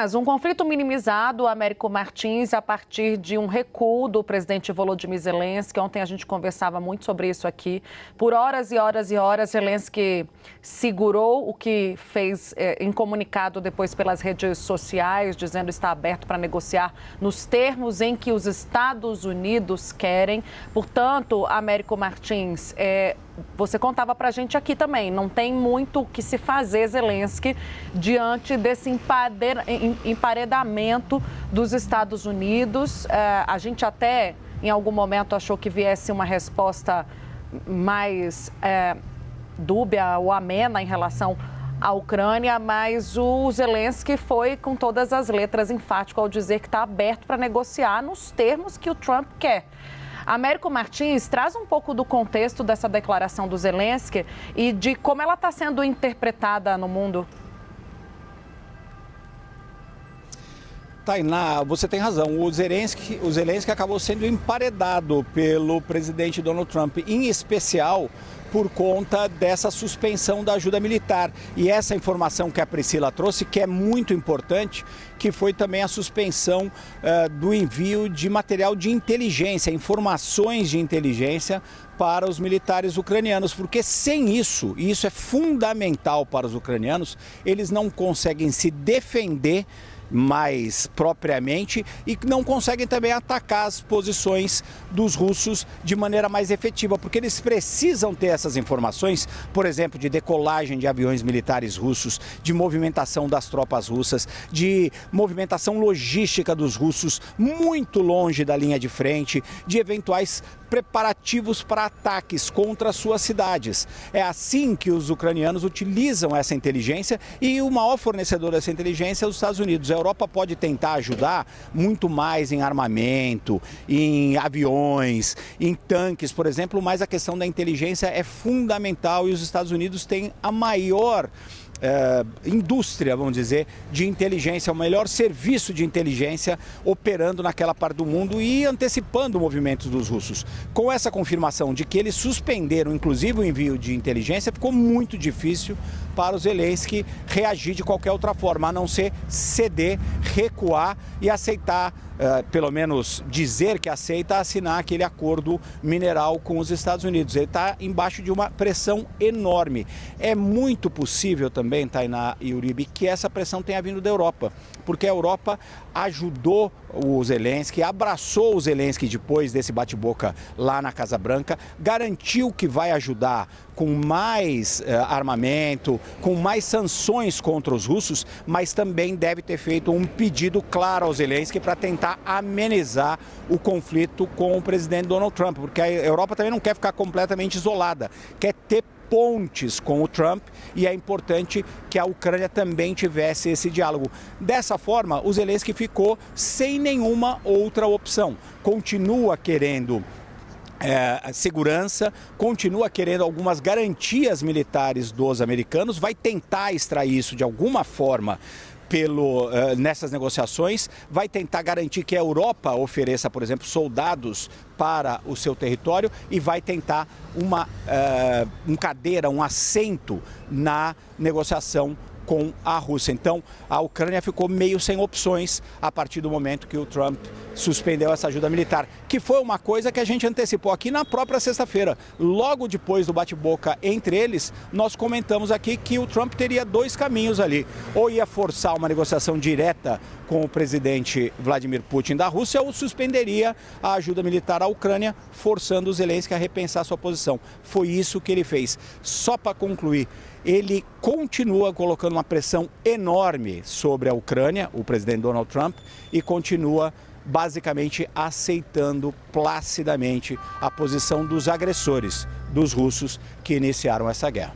Mas um conflito minimizado, Américo Martins, a partir de um recuo do presidente Volodymyr Zelensky. Ontem a gente conversava muito sobre isso aqui. Por horas e horas e horas, Zelensky segurou o que fez em comunicado depois pelas redes sociais, dizendo que está aberto para negociar nos termos em que os Estados Unidos querem. Portanto, Américo Martins, você contava para a gente aqui também, não tem muito o que se fazer, Zelensky, diante desse emparedamento dos Estados Unidos. A gente até, em algum momento, achou que viesse uma resposta mais dúbia ou amena em relação à Ucrânia, mas o Zelensky foi com todas as letras enfático ao dizer que está aberto para negociar nos termos que o Trump quer. Américo Martins, traz um pouco do contexto dessa declaração do Zelensky e de como ela está sendo interpretada no mundo. Tainá, você tem razão. O Zelensky acabou sendo emparedado pelo presidente Donald Trump, em especial por conta dessa suspensão da ajuda militar. E essa informação que a Priscila trouxe, que é muito importante, que foi também a suspensão do envio de material de inteligência, informações de inteligência para os militares ucranianos, porque sem isso, e isso é fundamental para os ucranianos, eles não conseguem se defender mais propriamente e não conseguem também atacar as posições dos russos de maneira mais efetiva, porque eles precisam ter essas informações, por exemplo, de decolagem de aviões militares russos, de movimentação das tropas russas, de movimentação logística dos russos muito longe da linha de frente, de eventuais preparativos para ataques contra suas cidades. É assim que os ucranianos utilizam essa inteligência e o maior fornecedor dessa inteligência é os Estados Unidos. A Europa pode tentar ajudar muito mais em armamento, em aviões, em tanques, por exemplo, mas a questão da inteligência é fundamental e os Estados Unidos têm a maior indústria, vamos dizer, de inteligência, o melhor serviço de inteligência operando naquela parte do mundo e antecipando movimentos dos russos. Com essa confirmação de que eles suspenderam, inclusive, o envio de inteligência, ficou muito difícil para o Zelensky reagir de qualquer outra forma, a não ser ceder, recuar e aceitar, pelo menos dizer que aceita, assinar aquele acordo mineral com os Estados Unidos. Ele está embaixo de uma pressão enorme. É muito possível também, Tainá e Uribe, que essa pressão tenha vindo da Europa, porque a Europa ajudou o Zelensky, abraçou o Zelensky depois desse bate-boca lá na Casa Branca, garantiu que vai ajudar com mais armamento, com mais sanções contra os russos, mas também deve ter feito um pedido claro ao Zelensky para tentar amenizar o conflito com o presidente Donald Trump, porque a Europa também não quer ficar completamente isolada, quer ter pontes com o Trump e é importante que a Ucrânia também tivesse esse diálogo. Dessa forma, o Zelensky ficou sem nenhuma outra opção. Continua querendo segurança, continua querendo algumas garantias militares dos americanos, vai tentar extrair isso de alguma forma nessas negociações, vai tentar garantir que a Europa ofereça, por exemplo, soldados para o seu território e vai tentar um assento na negociação com a Rússia. Então, a Ucrânia ficou meio sem opções a partir do momento que o Trump suspendeu essa ajuda militar, que foi uma coisa que a gente antecipou aqui na própria sexta-feira. Logo depois do bate-boca entre eles, nós comentamos aqui que o Trump teria dois caminhos ali. Ou ia forçar uma negociação direta com o presidente Vladimir Putin da Rússia, ou suspenderia a ajuda militar à Ucrânia, forçando o Zelensky a repensar sua posição. Foi isso que ele fez. Só para concluir, ele continua colocando uma pressão enorme sobre a Ucrânia, o presidente Donald Trump, e continua basicamente aceitando placidamente a posição dos agressores, dos russos que iniciaram essa guerra.